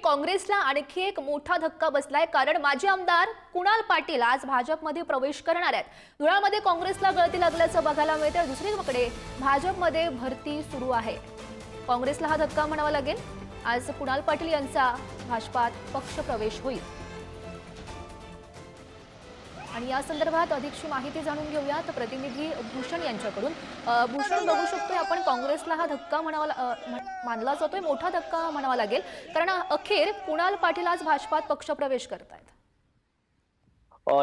काँग्रेसला आणखी एक मोठा धक्का बसलाय, कारण माजी आमदार कुणाल पाटील आज भाजपमध्ये प्रवेश करणार आहेत। धुळ्यामध्ये काँग्रेसला गळती लागल्याचं बघायला मिळतंय। दुसरीकडे भाजपमध्ये भरती सुरू आहे। काँग्रेसला हा धक्का म्हणावा लागेल। आज कुणाल पाटील यांचा भाजपात पक्ष प्रवेश होईल आणि या संदर्भात अधिकची माहिती जाणून घेऊयात प्रतिनिधी भूषण यांच्याकडून। भूषण, बघू शकतोय आपण काँग्रेसला हा धक्का मानला जातोय, मोठा धक्का म्हणावा लागेल, कारण अखेर कुणाल पाटील आज भाजपात पक्ष प्रवेश करतायत।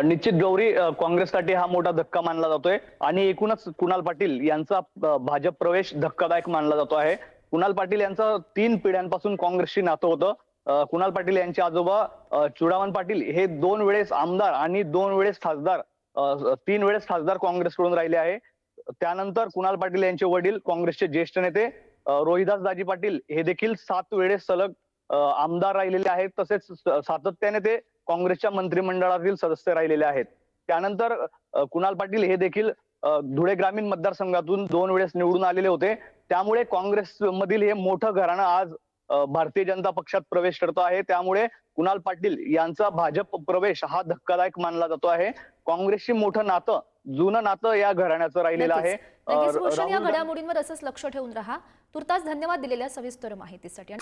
निश्चित गौरी, काँग्रेससाठी हा मोठा धक्का मानला जातोय आणि एकूणच कुणाल पाटील यांचा भाजप प्रवेश धक्कादायक मानला जातो आहे। कुणाल पाटील यांचं 3 पिढ्यांपासून काँग्रेसशी नातं होतं। कुणाल पाटील यांचे आजोबा चुडावन पाटील हे 2 वेळेस आमदार आणि 2 वेळेस खासदार, 3 वेळेस खासदार काँग्रेसकडून राहिले आहे। त्यानंतर कुणाल पाटील यांचे वडील काँग्रेसचे ज्येष्ठ नेते रोहिदास दाजी पाटील हे देखील 7 वेळेस सलग आमदार राहिलेले आहेत। तसेच सातत्याने ते काँग्रेसच्या मंत्रिमंडळातील सदस्य राहिलेले आहेत। त्यानंतर कुणाल पाटील हे देखील धुळे ग्रामीण मतदारसंघातून 2 वेळेस निवडून आलेले होते। त्यामुळे काँग्रेसमधील हे मोठं घराणं आज भारतीय जनता पक्षात प्रवेश करत आहे। त्यामुळे कुणाल पाटील यांचा भाजप प्रवेश हा धक्कादायक मानला जातो आहे। काँग्रेसशी मोठं नातं, जुनं नातं या घराण्याचं राहिलेलं आहे। या घडामोडींवर असंच लक्ष ठेवून राहा। तुर्तास धन्यवाद दिलेल्या सविस्तर माहितीसाठी।